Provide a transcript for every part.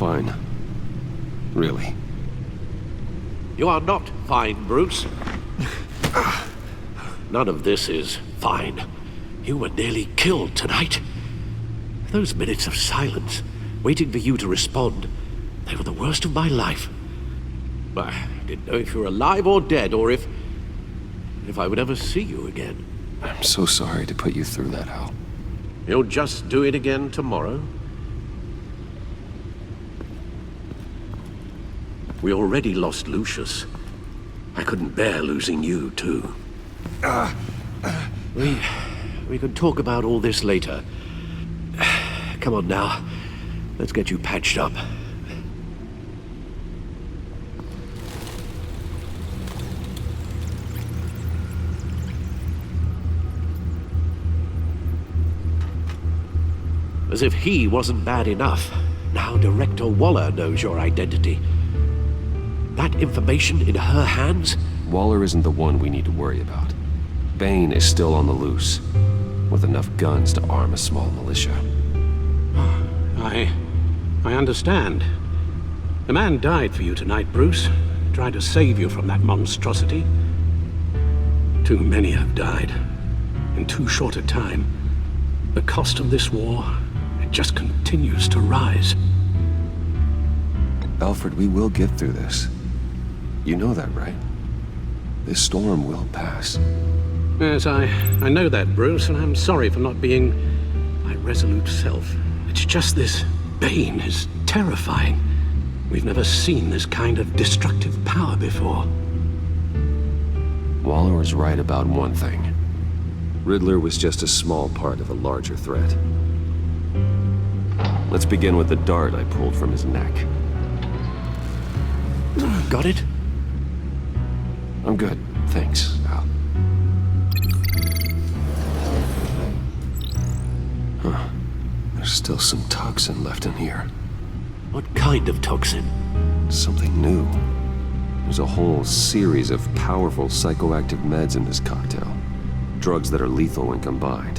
fine. Really. You are not fine, Bruce. None of this is fine. You were nearly killed tonight. Those minutes of silence, waiting for you to respond, they were the worst of my life. I didn't know if you were alive or dead, or if I would ever see you again. I'm so sorry to put you through that, Al. You'll just do it again tomorrow? We already lost Lucius. I couldn't bear losing you, too. We can talk about all this later. Come on now. Let's get you patched up. As if he wasn't bad enough, now Director Waller knows your identity. That information in her hands? Waller isn't the one we need to worry about. Bane is still on the loose, with enough guns to arm a small militia. I understand. The man died for you tonight, Bruce. Tried to save you from that monstrosity. Too many have died. In too short a time. The cost of this war, it just continues to rise. Alfred, we will get through this. You know that, right? This storm will pass. Yes, I know that, Bruce, and I'm sorry for not being my resolute self. It's just this Bane is terrifying. We've never seen this kind of destructive power before. Waller was right about one thing. Riddler was just a small part of a larger threat. Let's begin with the dart I pulled from his neck. Got it? I'm good, thanks, Al. Huh. There's still some toxin left in here. What kind of toxin? Something new. There's a whole series of powerful psychoactive meds in this cocktail. Drugs that are lethal when combined.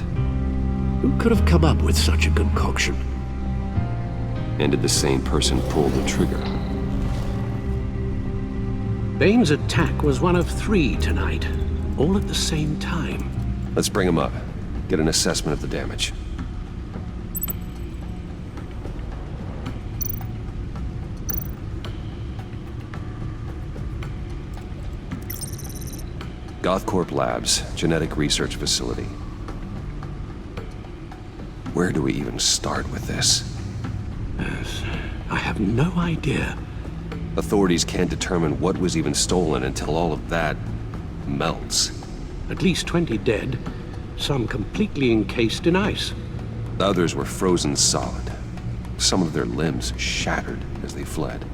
Who could have come up with such a concoction? And did the same person pull the trigger? Bane's attack was one of 3 tonight, all at the same time. Let's bring him up. Get an assessment of the damage. Gothcorp Labs, genetic research facility. Where do we even start with this? Yes, I have no idea. Authorities can't determine what was even stolen until all of that melts. At least 20 dead, some completely encased in ice. Others were frozen solid. Some of their limbs shattered as they fled.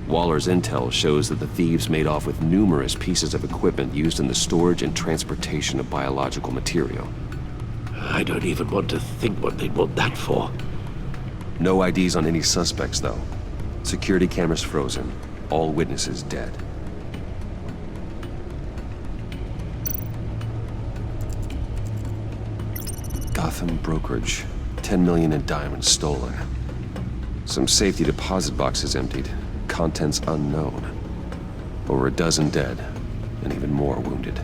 Waller's intel shows that the thieves made off with numerous pieces of equipment used in the storage and transportation of biological material. I don't even want to think what they'd want that for. No IDs on any suspects, though. Security cameras frozen. All witnesses dead. Gotham brokerage. 10 million in diamonds stolen. Some safety deposit boxes emptied. Contents unknown. Over a dozen dead, and even more wounded.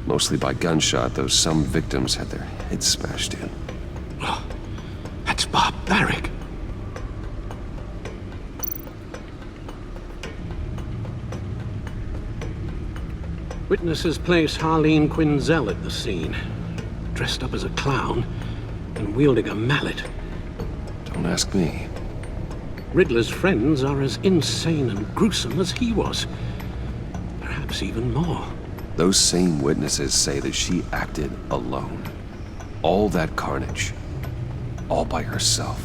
Mostly by gunshot, though some victims had their heads smashed in. Oh, that's barbaric. Witnesses place Harleen Quinzel at the scene, dressed up as a clown and wielding a mallet. Don't ask me. Riddler's friends are as insane and gruesome as he was. Perhaps even more. Those same witnesses say that she acted alone. All that carnage. All by herself.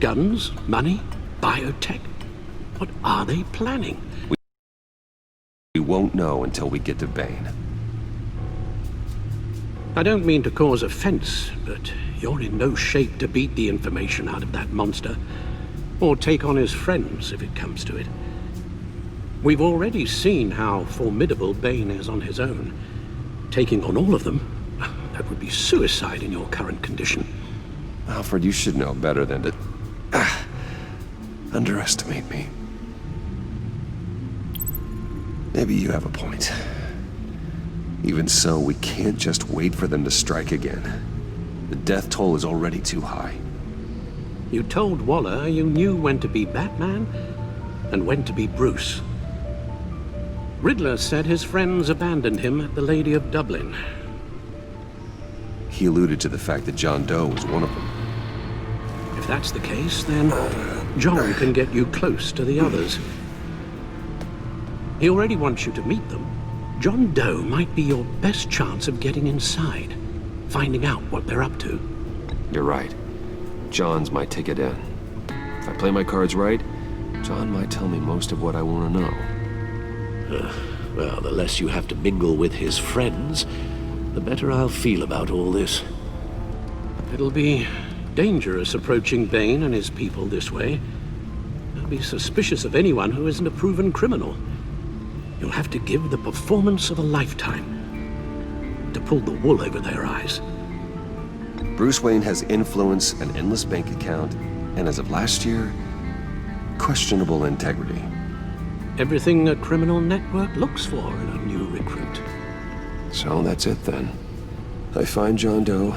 Guns? Money? Biotech? What are they planning? We won't know until we get to Bane. I don't mean to cause offense, but you're in no shape to beat the information out of that monster, or take on his friends if it comes to it. We've already seen how formidable Bane is on his own. Taking on all of them, that would be suicide in your current condition. Alfred, you should know better than to underestimate me. Maybe you have a point. Even so, we can't just wait for them to strike again. The death toll is already too high. You told Waller you knew when to be Batman and when to be Bruce. Riddler said his friends abandoned him at the Lady of Dublin. He alluded to the fact that John Doe was one of them. If that's the case, then John can get you close to the others. He already wants you to meet them. John Doe might be your best chance of getting inside, finding out what they're up to. You're right. John's my ticket in. If I play my cards right, John might tell me most of what I want to know. Well, the less you have to mingle with his friends, the better I'll feel about all this. It'll be dangerous approaching Bane and his people this way. They'll be suspicious of anyone who isn't a proven criminal. You'll have to give the performance of a lifetime to pull the wool over their eyes. Bruce Wayne has influence, an endless bank account, and as of last year, questionable integrity. Everything a criminal network looks for in a new recruit. So that's it then. I find John Doe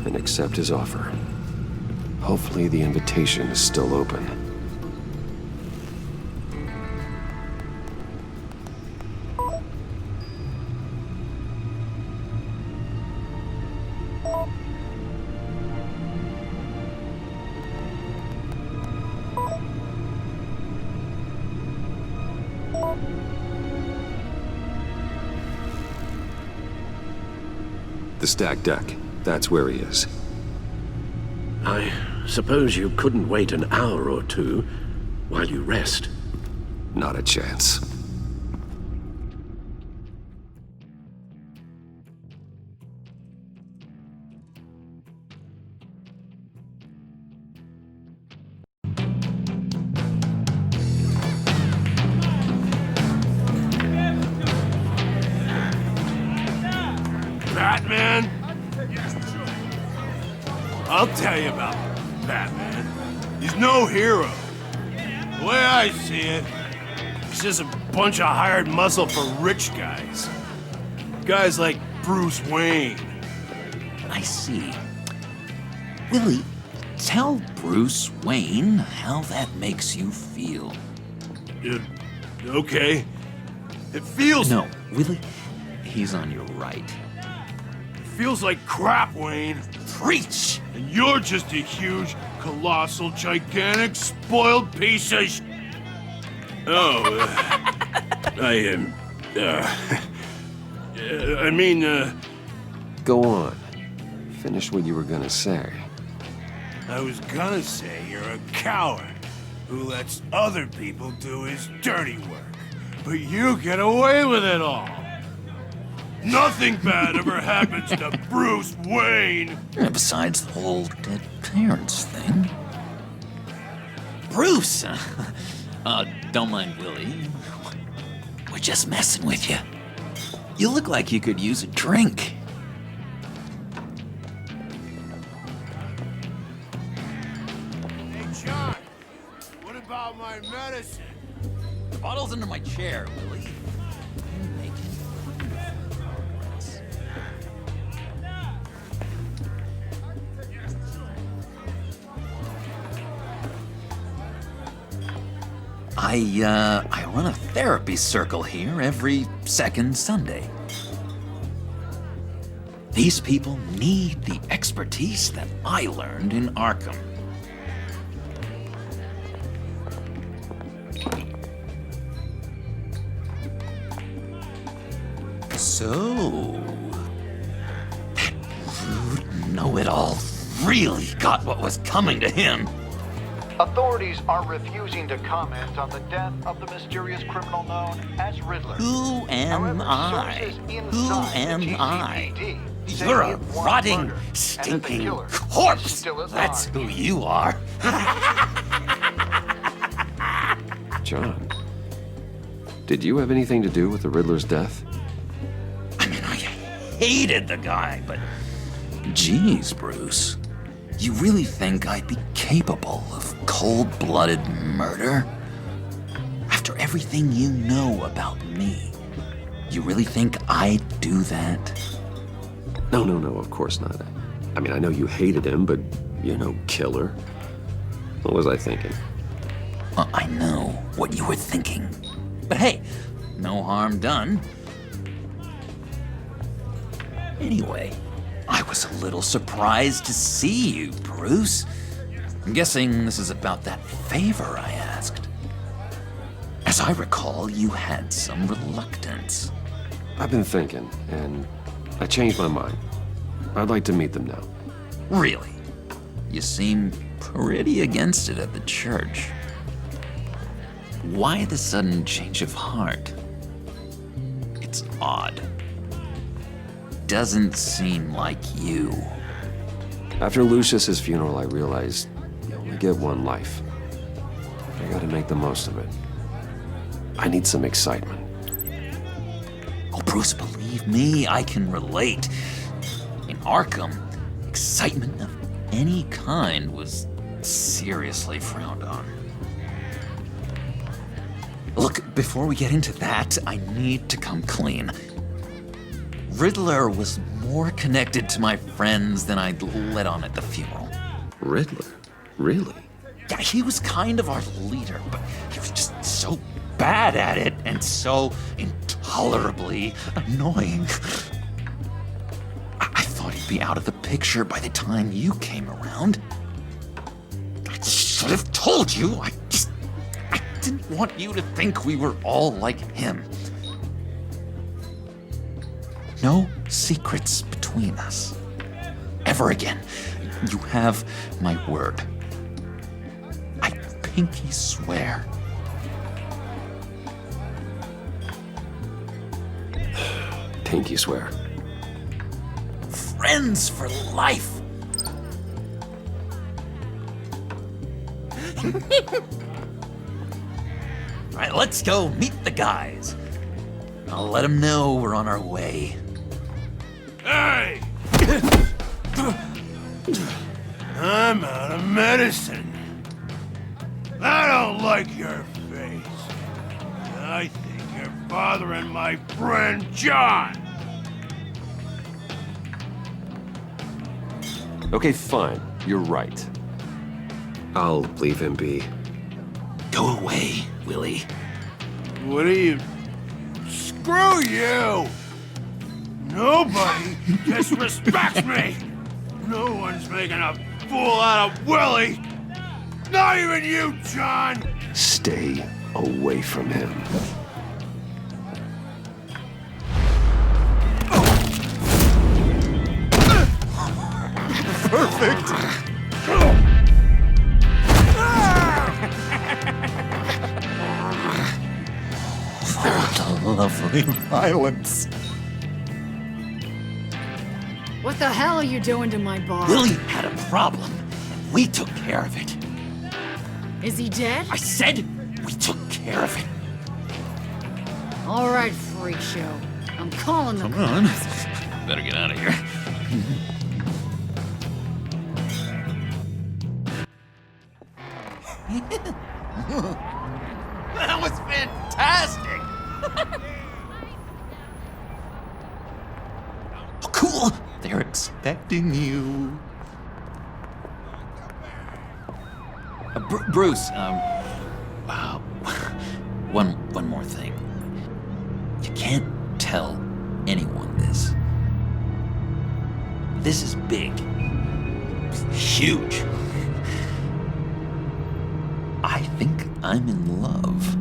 and accept his offer. Hopefully the invitation is still open. The stacked deck. That's where he is. I suppose you couldn't wait an hour or two while you rest. Not a chance. Batman? I'll tell you about Batman. He's no hero. The way I see it, he's just a bunch of hired muscle for rich guys. Guys like Bruce Wayne. I see. Willie, tell Bruce Wayne how that makes you feel. Okay. It feels... No, Willie, he's on your right. feels like crap, Wayne. Preach! And you're just a huge, colossal, gigantic, spoiled piece of sh... Oh, I mean, Go on. Finish what you were gonna say. I was gonna say you're a coward who lets other people do his dirty work. But you get away with it all. Nothing bad ever happens to Bruce Wayne. Besides the whole dead parents thing. Bruce! Don't mind Willie. We're just messing with you. You look like you could use a drink. Hey, John, what about my medicine? The bottle's under my chair, Willie. I run a therapy circle here every second Sunday. These people need the expertise that I learned in Arkham. So, that rude know-it-all really got what was coming to him. Authorities are refusing to comment on the death of the mysterious criminal known as Riddler. Who am However, I? sources Who inside the am I? GCPD say You're a it was rotting, murder, and that the stinking killer is corpse. still at That's large. who you are. John, did you have anything to do with the Riddler's death? I mean, I hated the guy, but... Geez, Bruce. You really think I'd be capable of cold-blooded murder? After everything you know about me, you really think I'd do that? No, of course not. I mean, I know you hated him, but you're no killer. What was I thinking? I know what you were thinking. But hey, no harm done. Anyway, I was a little surprised to see you, Bruce. I'm guessing this is about that favor I asked. As I recall, you had some reluctance. I've been thinking, and I changed my mind. I'd like to meet them now. Really? You seem pretty against it at the church. Why the sudden change of heart? It's odd. Doesn't seem like you. After Lucius's funeral, I realized you only get one life. I gotta make the most of it. I need some excitement. Oh, Bruce, believe me, I can relate. In Arkham, excitement of any kind was seriously frowned on. Look, before we get into that, I need to come clean. Riddler was more connected to my friends than I'd let on at the funeral. Riddler? Really? Yeah, he was kind of our leader, but he was just so bad at it and so intolerably annoying. I thought he'd be out of the picture by the time you came around. I should have told you. I didn't want you to think we were all like him. No secrets between us. Ever again. You have my word. I pinky swear. Pinky swear. Friends for life. All right, let's go meet the guys. I'll let them know we're on our way. Hey! I'm out of medicine. I don't like your face. I think you're bothering my friend John. Okay, fine. You're right. I'll leave him be. Go away, Willie. What are you... Screw you! Nobody disrespects me! No one's making a fool out of Willie! Not even you, John! Stay away from him. Lovely violence. What the hell are you doing to my bar? Willie had a problem, and we took care of it. Is he dead? I said we took care of it. All right, freak show. I'm calling the Come on. Better get out of here. That was fantastic! Oh, cool! They're expecting you. Bruce, one more thing. You can't tell anyone this. This is big. Huge. I think I'm in love.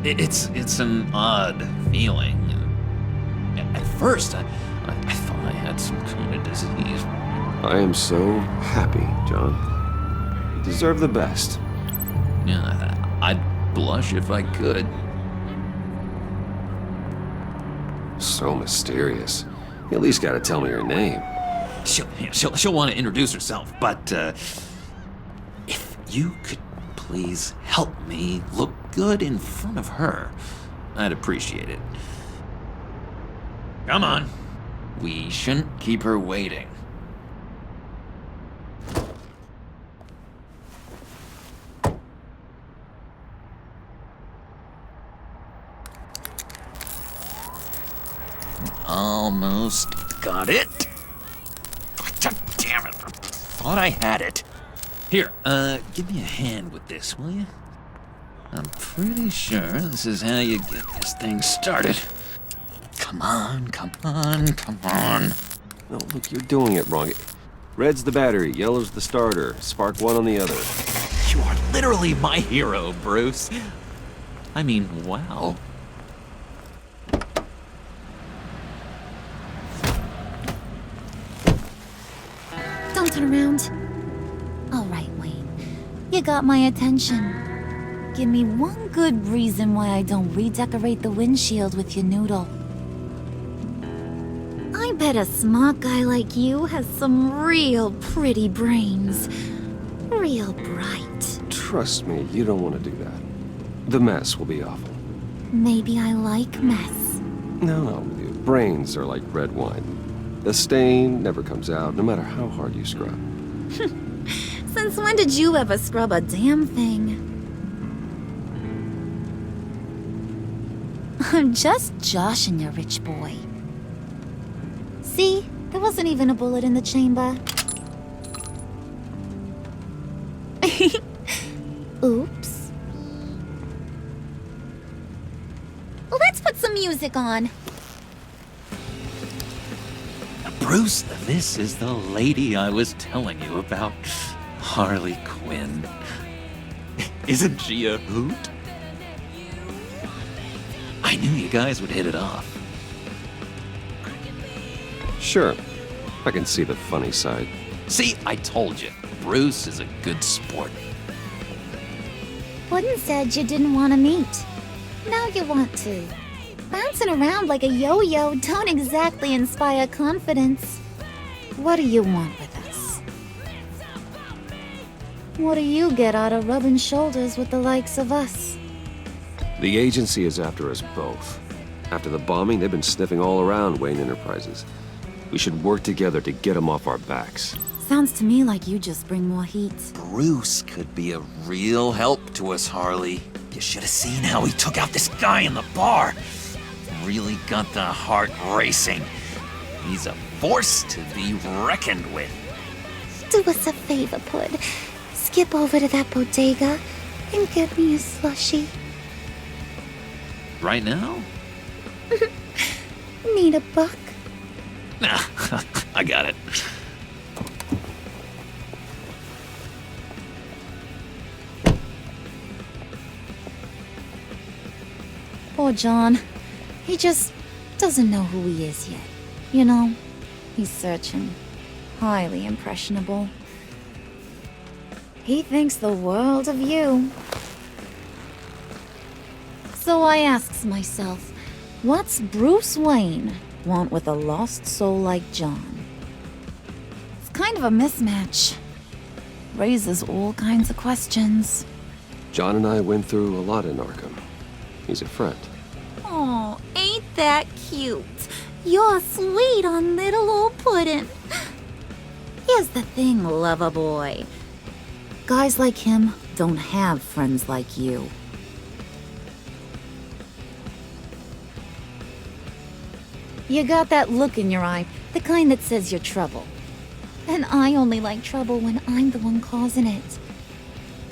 It's an odd feeling. At first, I thought I had some kind of disease. I am so happy, John. Deserve the best. Yeah, I'd blush if I could. So mysterious. You at least gotta tell me your name. She'll want to introduce herself, but if you could please help me look good in front of her, I'd appreciate it. Come on. We shouldn't keep her waiting. Almost got it. Damn it. Thought I had it. Here, give me a hand with this, will you? I'm pretty sure this is how you get this thing started. Come on, come on, come on. Oh, look, you're doing it wrong. Red's the battery, yellow's the starter. Spark one on the other. You are literally my hero, Bruce. I mean, wow. Don't turn around. All right, Wayne. You got my attention. Give me one good reason why I don't redecorate the windshield with your noodle. I bet a smart guy like you has some real pretty brains. Real bright. Trust me, you don't want to do that. The mess will be awful. Maybe I like mess. No, brains are like red wine. The stain never comes out, no matter how hard you scrub. Since when did you ever scrub a damn thing? I'm just joshing you, rich boy. See? There wasn't even a bullet in the chamber. Oops. Let's put some music on. Bruce, this is the lady I was telling you about. Harley Quinn. Isn't she a hoot? I knew you guys would hit it off. Sure, I can see the funny side. See, I told you. Bruce is a good sport. Puddin' said you didn't want to meet. Now you want to. Bouncing around like a yo-yo don't exactly inspire confidence. What do you want with us? What do you get out of rubbing shoulders with the likes of us? The agency is after us both. After the bombing, they've been sniffing all around Wayne Enterprises. We should work together to get them off our backs. Sounds to me like you just bring more heat. Bruce could be a real help to us, Harley. You should have seen how he took out this guy in the bar. Really got the heart racing. He's a force to be reckoned with. Do us a favor, Pud. Skip over to that bodega and get me a slushie. Right now? Need a buck? Nah, I got it. Poor John. He just doesn't know who he is yet. You know, he's searching. Highly impressionable. He thinks the world of you. So I asks myself, what's Bruce Wayne want with a lost soul like John? It's kind of a mismatch. Raises all kinds of questions. John and I went through a lot in Arkham. He's a friend. Oh, ain't that cute? You're sweet on little old Puddin'. Here's the thing, lover boy. Guys like him don't have friends like you. You got that look in your eye, the kind that says you're trouble. And I only like trouble when I'm the one causing it.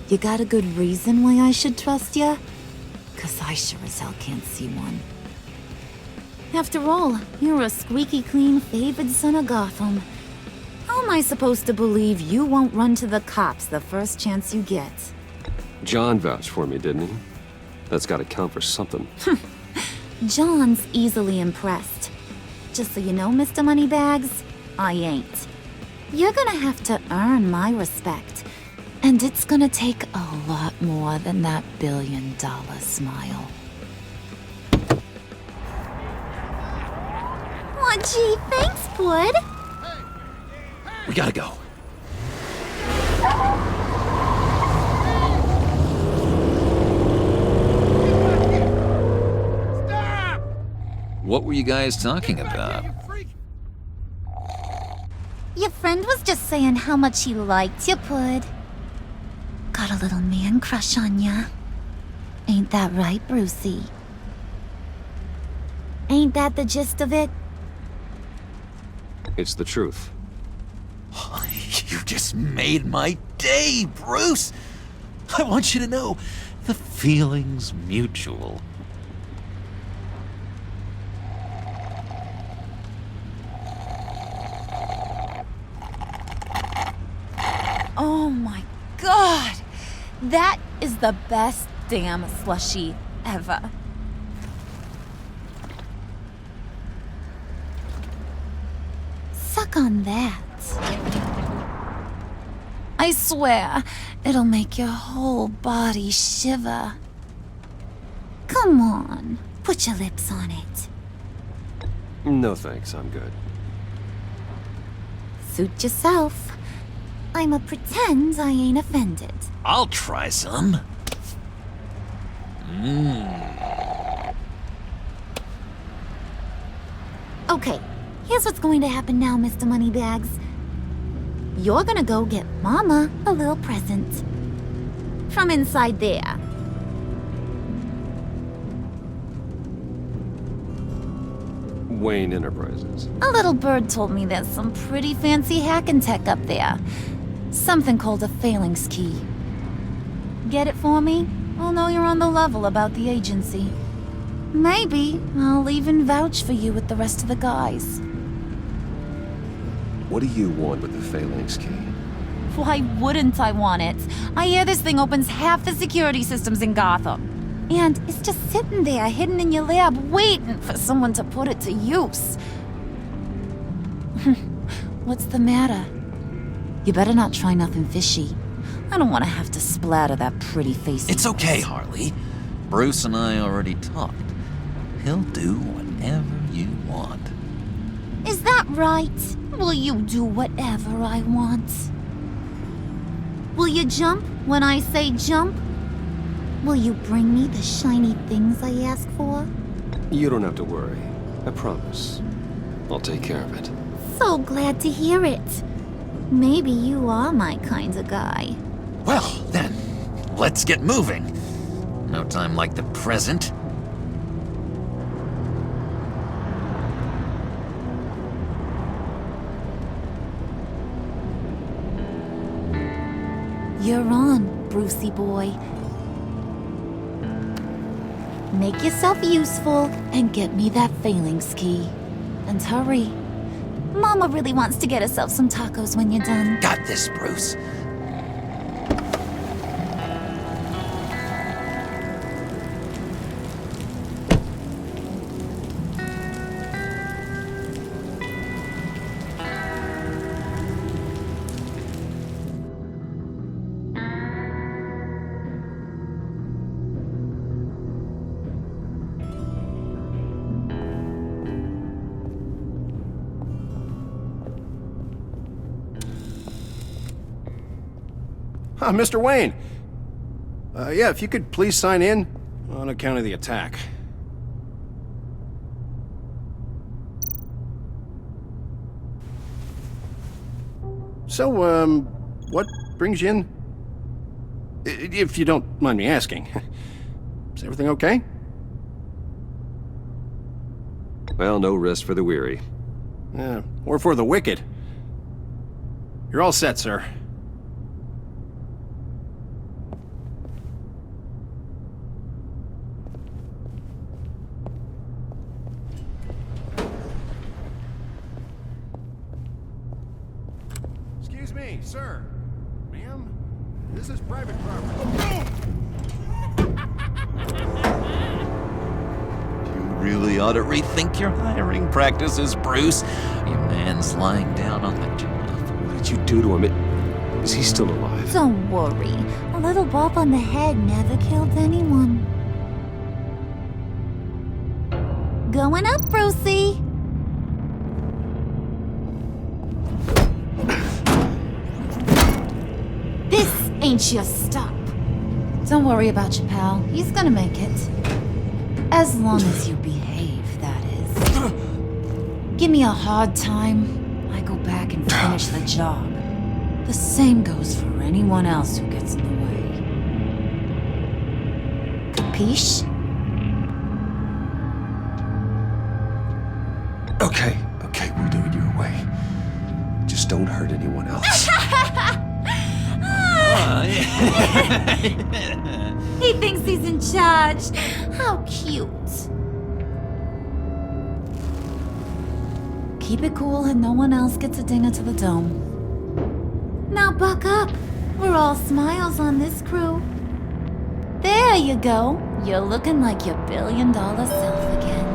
You got a good reason why I should trust you? 'Cause I sure as hell can't see one. After all, you're a squeaky clean favored son of Gotham. How am I supposed to believe you won't run to the cops the first chance you get? John vouched for me, didn't he? That's gotta count for something. John's easily impressed. Just so you know, Mr. Moneybags, I ain't. You're gonna have to earn my respect. And it's gonna take a lot more than that billion-dollar smile. Aw, gee, thanks, bud. We gotta go. What were you guys talking about? Your friend was just saying how much he liked you, Pud. Got a little man crush on ya. Ain't that right, Brucey? Ain't that the gist of it? It's the truth. You just made my day, Bruce! I want you to know, the feeling's mutual. Oh my god! That is the best damn slushie ever. Suck on that. I swear, it'll make your whole body shiver. Come on, put your lips on it. No thanks, I'm good. Suit yourself. I'ma pretend I ain't offended. I'll try some. Okay, here's what's going to happen now, Mr. Moneybags. You're gonna go get Mama a little present. From inside there. Wayne Enterprises. A little bird told me there's some pretty fancy hacking tech up there. Something called a phalanx key. Get it for me? I'll know you're on the level about the agency. Maybe I'll even vouch for you with the rest of the guys. What do you want with the phalanx key? Why wouldn't I want it? I hear this thing opens half the security systems in Gotham. And it's just sitting there, hidden in your lab, waiting for someone to put it to use. What's the matter? You better not try nothing fishy. I don't want to have to splatter that pretty face. It's okay, Harley. Bruce and I already talked. He'll do whatever you want. Is that right? Will you do whatever I want? Will you jump when I say jump? Will you bring me the shiny things I ask for? You don't have to worry. I promise. I'll take care of it. So glad to hear it. Maybe you are my kind of guy. Well, then, let's get moving. No time like the present. You're on, Brucey boy. Make yourself useful and get me that phalanx key. And hurry. Mama really wants to get herself some tacos when you're done. Got this, Bruce. Mr. Wayne. Yeah, if you could please sign in on account of the attack. So, what brings you in? If you don't mind me asking. Is everything okay? Well, no rest for the weary. Or for the wicked. You're all set, sir. Excuse me, sir. Ma'am, this is private property. You really ought to rethink your hiring practices, Bruce. Your man's lying down on the job. What did you do to him? Is he still alive? Don't worry. A little bump on the head never killed anyone. Going up, Brucey. This ain't your stop. Don't worry about your pal. He's gonna make it. As long as you behave, that is. Give me a hard time, I go back and finish the job. The same goes for anyone else who gets in the way. Capiche? Okay, we'll do it your way. Just don't hurt anyone else. He thinks he's in charge. How cute. Keep it cool and no one else gets a dinger to the dome. Now buck up. We're all smiles on this crew. There you go. You're looking like your billion-dollar self again.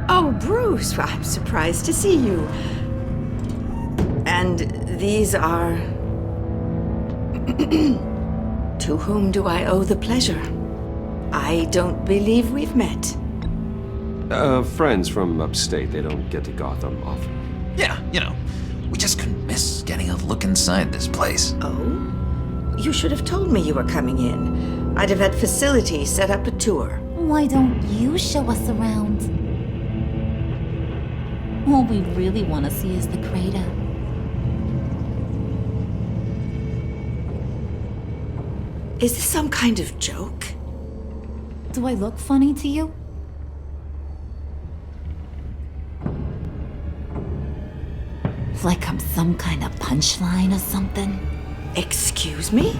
Oh, Bruce, I'm surprised to see you. And these are... To whom do I owe the pleasure? I don't believe we've met. Friends from upstate. They don't get to Gotham often. Yeah, we just couldn't miss getting a look inside this place. Oh? You should have told me you were coming in. I'd have had facilities set up a tour. Why don't you show us around? All we really want to see is the crater. Is this some kind of joke? Do I look funny to you? Like I'm some kind of punchline or something? Excuse me?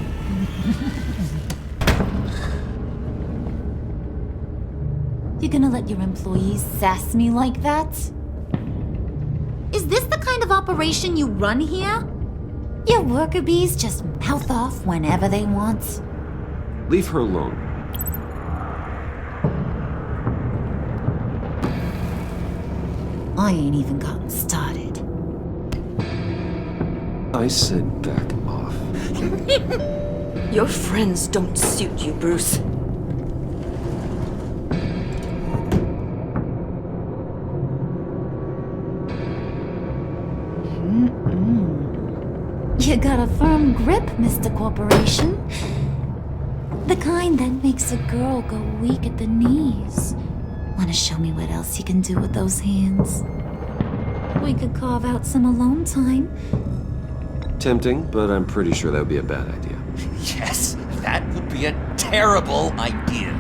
You gonna let your employees sass me like that? Is this the kind of operation you run here? Your worker bees just mouth off whenever they want. Leave her alone. I ain't even gotten started. I said back off. Your friends don't suit you, Bruce. You got a firm grip, Mr. Corporation. The kind that makes a girl go weak at the knees. Wanna show me what else you can do with those hands? We could carve out some alone time. Tempting, but I'm pretty sure that would be a bad idea. Yes, that would be a terrible idea.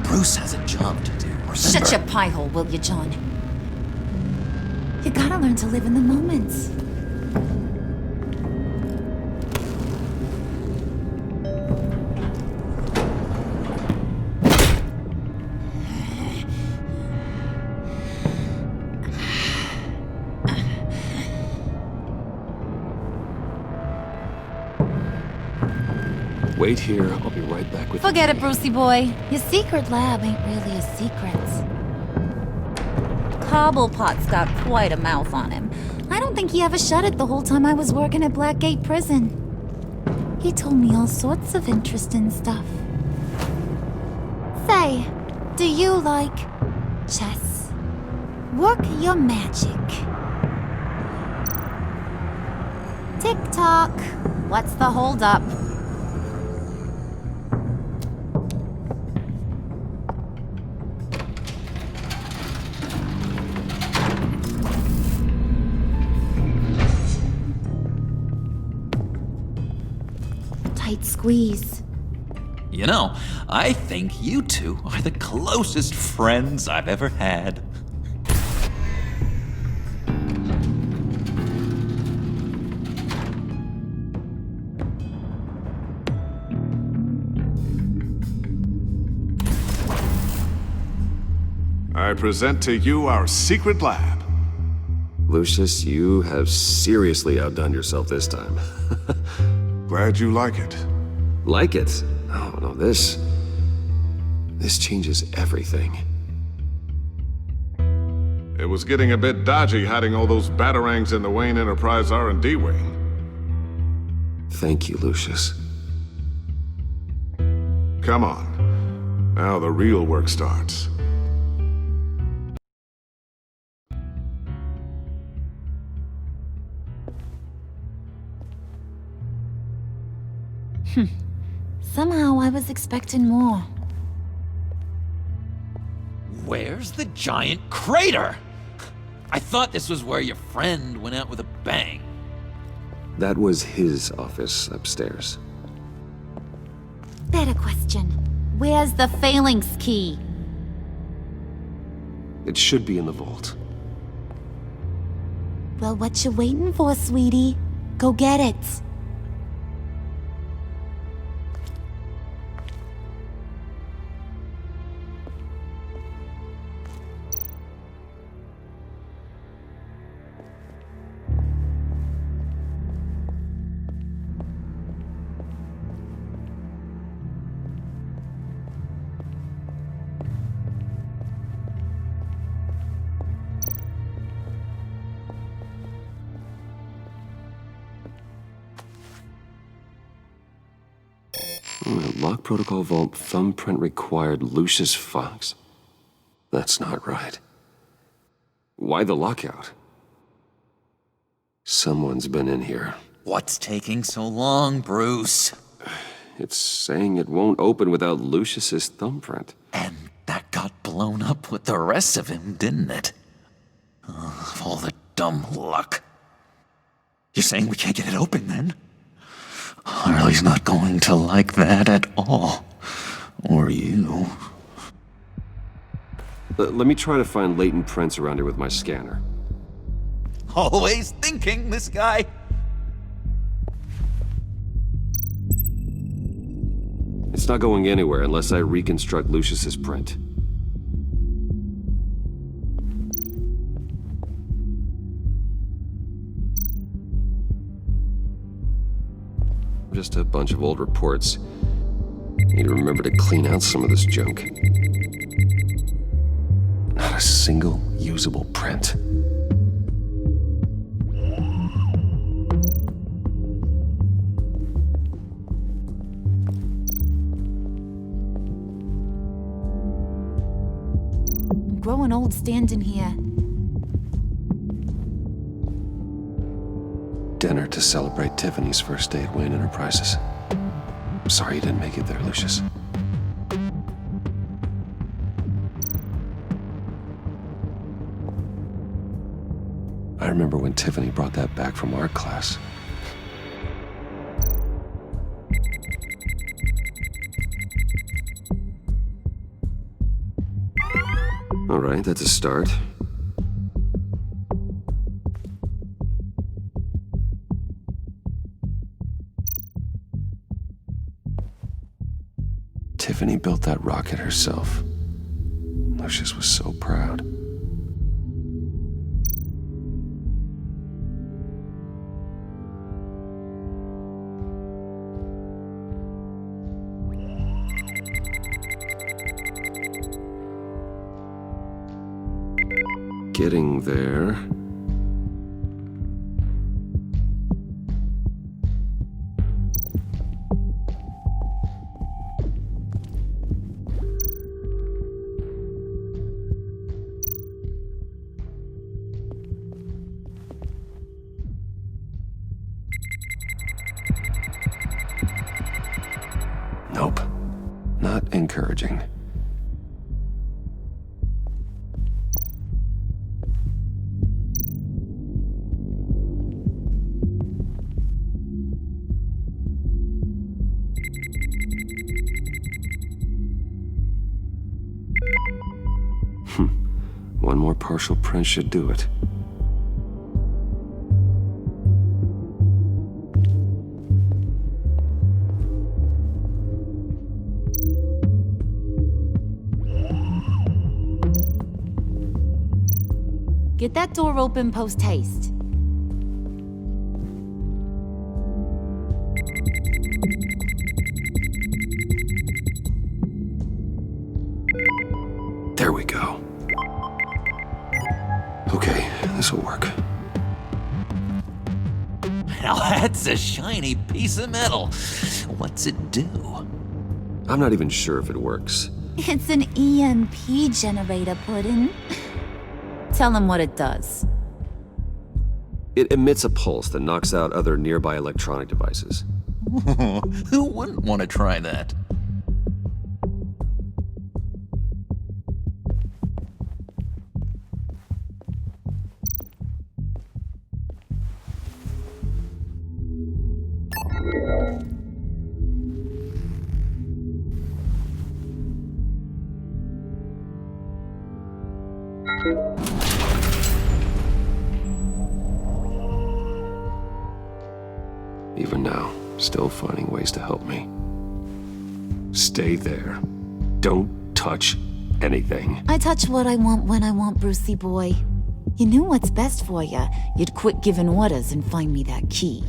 Bruce has a job to do, remember? Shut your pie hole, will you, John? You gotta learn to live in the moment. Wait here, I'll be right back with Forget it, Brucey boy. Your secret lab ain't really a secret. Cobblepot's got quite a mouth on him. I don't think he ever shut it the whole time I was working at Blackgate Prison. He told me all sorts of interesting stuff. Say, do you like chess? Work your magic. Tick-tock. What's the holdup? Tight squeeze. I think you two are the closest friends I've ever had. I present to you our secret lab. Lucius, you have seriously outdone yourself this time. Glad you like it. Like it? Oh, no, this This changes everything. It was getting a bit dodgy hiding all those batarangs in the Wayne Enterprise R&D wing. Thank you, Lucius. Come on. Now the real work starts. Somehow I was expecting more. Where's the giant crater? I thought this was where your friend went out with a bang. That was his office upstairs. Better question. Where's the phalanx key? It should be in the vault. Well, what you waiting for, sweetie? Go get it. Lock protocol vault thumbprint required Lucius Fox. That's not right. Why the lockout? Someone's been in here. What's taking so long, Bruce? It's saying it won't open without Lucius's thumbprint. And that got blown up with the rest of him, didn't it? Of all the dumb luck. You're saying we can't get it open, then? Harley's not going to like that at all. Or you. Let me try to find latent prints around here with my scanner. Always thinking, this guy. It's not going anywhere unless I reconstruct Lucius's print. Just a bunch of old reports. Need to remember to clean out some of this junk. Not a single usable print. I'm growing old standing here. Dinner to celebrate Tiffany's first day at Wayne Enterprises. I'm sorry you didn't make it there, Lucius. I remember when Tiffany brought that back from art class. All right, that's a start. Tiffany built that rocket herself. Lucius was so proud. Getting there. Nope. Not encouraging. One more partial print should do it. Get that door open post-haste. There we go. Okay, this will work. Now that's a shiny piece of metal. What's it do? I'm not even sure if it works. It's an EMP generator, Puddin'. Tell him what it does. It emits a pulse that knocks out other nearby electronic devices. Who wouldn't want to try that? Even now, still finding ways to help me. Stay there. Don't touch anything. I touch what I want when I want, Brucey boy. You knew what's best for you. You'd quit giving orders and find me that key.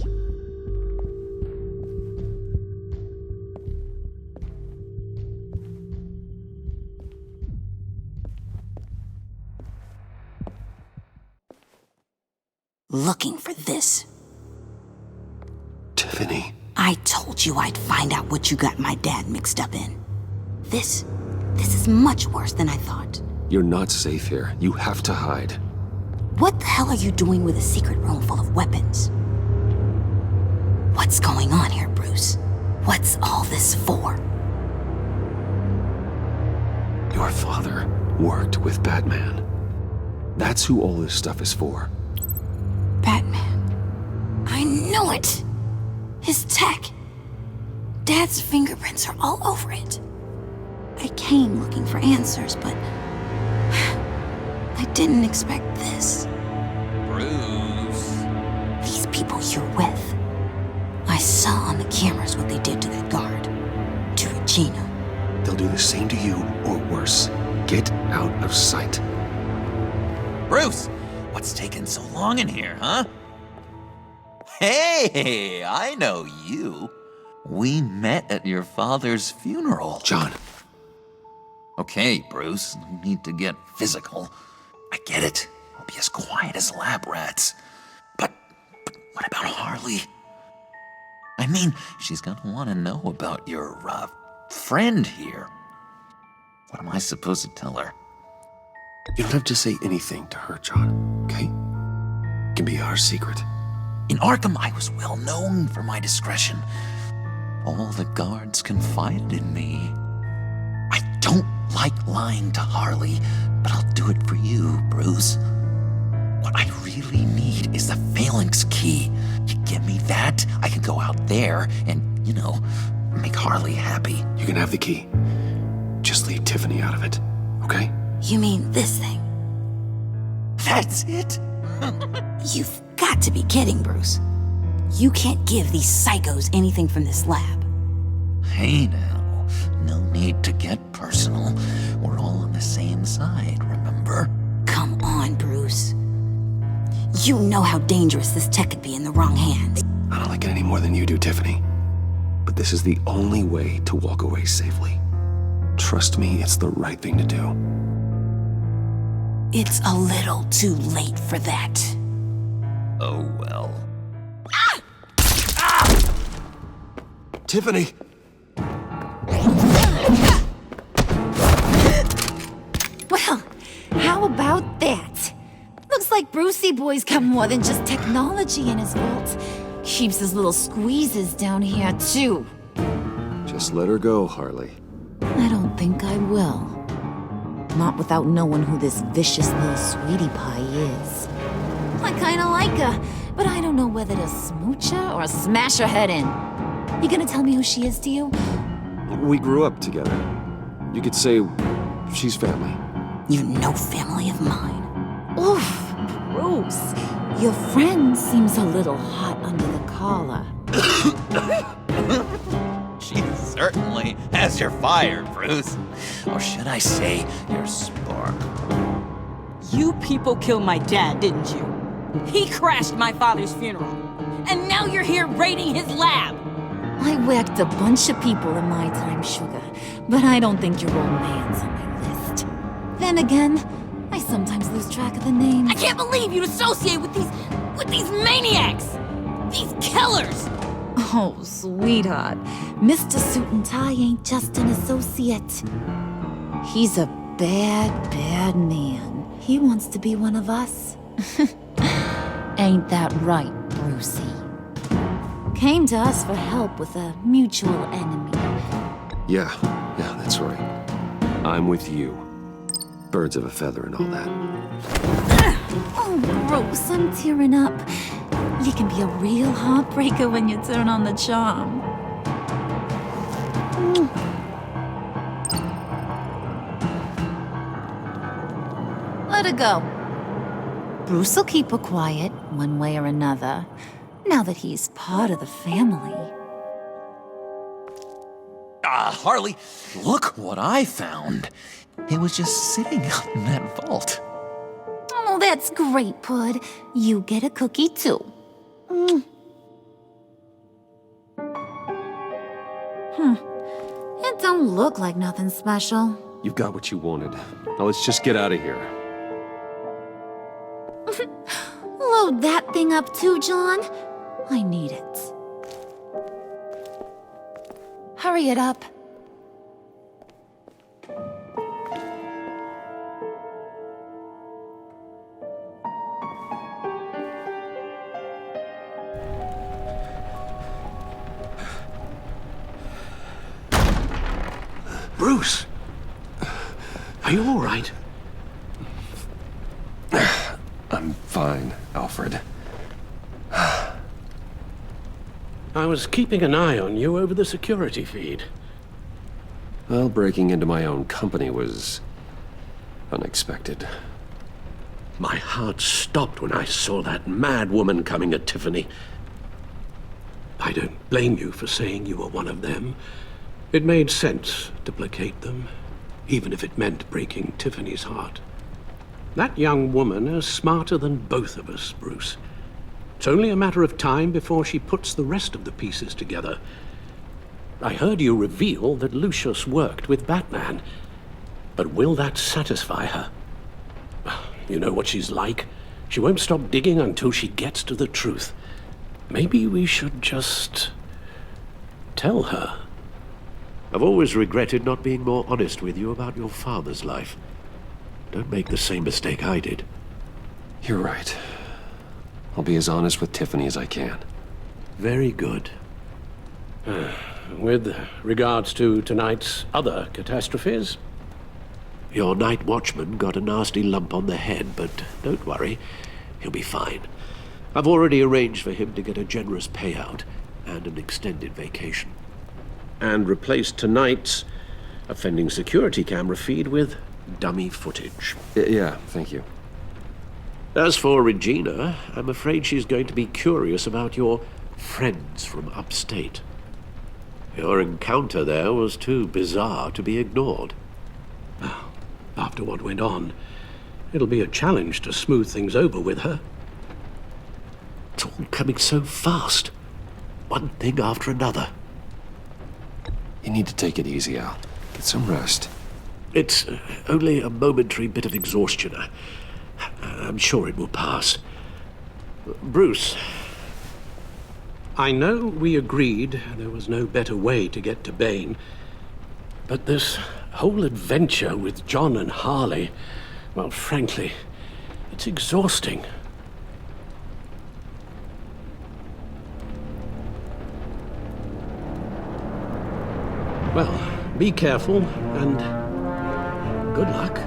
Looking for this. Tiffany. I told you I'd find out what you got my dad mixed up in. This is much worse than I thought. You're not safe here. You have to hide. What the hell are you doing with a secret room full of weapons? What's going on here, Bruce? What's all this for? Your father worked with Batman. That's who all this stuff is for. Batman. I knew it! His tech. Dad's fingerprints are all over it. I came looking for answers, but I didn't expect this. Bruce. These people you're with. I saw on the cameras what they did to that guard. To Regina. They'll do the same to you, or worse. Get out of sight. Bruce, what's taking so long in here, huh? Hey, I know you. We met at your father's funeral. John. Okay, Bruce, no need to get physical. I get it. We'll be as quiet as lab rats. But what about Harley? I mean, she's gonna want to know about your, friend here. What am I supposed to tell her? You don't have to say anything to her, John, okay? It can be our secret. In Arkham, I was well known for my discretion. All the guards confided in me. I don't like lying to Harley, but I'll do it for you, Bruce. What I really need is the phalanx key. You give me that, I can go out there and, make Harley happy. You can have the key. Just leave Tiffany out of it, okay? You mean this thing? That's it? You've got to be kidding, Bruce. You can't give these psychos anything from this lab. Hey now, no need to get personal. We're all on the same side, remember? Come on, Bruce. You know how dangerous this tech could be in the wrong hands. I don't like it any more than you do, Tiffany. But this is the only way to walk away safely. Trust me, it's the right thing to do. It's a little too late for that. Oh well. Tiffany! Well, how about that? Looks like Brucey boy's got more than just technology in his vault. Keeps his little squeezes down here, too. Just let her go, Harley. I don't think I will. Not without knowing who this vicious little sweetie pie is. I kinda like her, but I don't know whether to smooch her or smash her head in. You gonna tell me who she is to you? We grew up together. You could say she's family. You're no family of mine. Oof, Bruce. Your friend seems a little hot under the collar. She certainly has your fire, Bruce. Or should I say, your spark. You people killed my dad, didn't you? He crashed my father's funeral. And now you're here raiding his lab. I whacked a bunch of people in my time, Sugar, but I don't think your old man's on my list. Then again, I sometimes lose track of the names. I can't believe you'd associate with these maniacs! These killers! Oh, sweetheart. Mr. Suit and Tie ain't just an associate. He's a bad, bad man. He wants to be one of us. Ain't that right, Brucey? Came to us for help with a mutual enemy. Yeah, that's right. I'm with you. Birds of a feather and all that. Oh, Bruce, I'm tearing up. You can be a real heartbreaker when you turn on the charm. Let her go. Bruce will keep her quiet, one way or another, now that he's part of the family. Harley, look what I found. It was just sitting up in that vault. Oh, that's great, Pud. You get a cookie, too. It don't look like nothing special. You've got what you wanted. Now let's just get out of here. Load that thing up too, John. I need it. Hurry it up. Bruce! Are you all right? I'm fine, Alfred. I was keeping an eye on you over the security feed. Well, breaking into my own company was unexpected. My heart stopped when I saw that mad woman coming at Tiffany. I don't blame you for saying you were one of them. It made sense to placate them, even if it meant breaking Tiffany's heart. That young woman is smarter than both of us, Bruce. It's only a matter of time before she puts the rest of the pieces together. I heard you reveal that Lucius worked with Batman. But will that satisfy her? You know what she's like. She won't stop digging until she gets to the truth. Maybe we should just tell her. I've always regretted not being more honest with you about your father's life. Don't make the same mistake I did. You're right. I'll be as honest with Tiffany as I can. Very good. With regards to tonight's other catastrophes, your night watchman got a nasty lump on the head, but don't worry, he'll be fine. I've already arranged for him to get a generous payout and an extended vacation. And replaced tonight's offending security camera feed with dummy footage. Yeah, thank you. As for Regina, I'm afraid she's going to be curious about your friends from upstate. Your encounter there was too bizarre to be ignored. Well, after what went on, it'll be a challenge to smooth things over with her. It's all coming so fast. One thing after another. You need to take it easy, Al. Get some rest. It's only a momentary bit of exhaustion. I'm sure it will pass. Bruce, I know we agreed there was no better way to get to Bane, but this whole adventure with John and Harley, well, frankly, it's exhausting. Well, be careful, and good luck.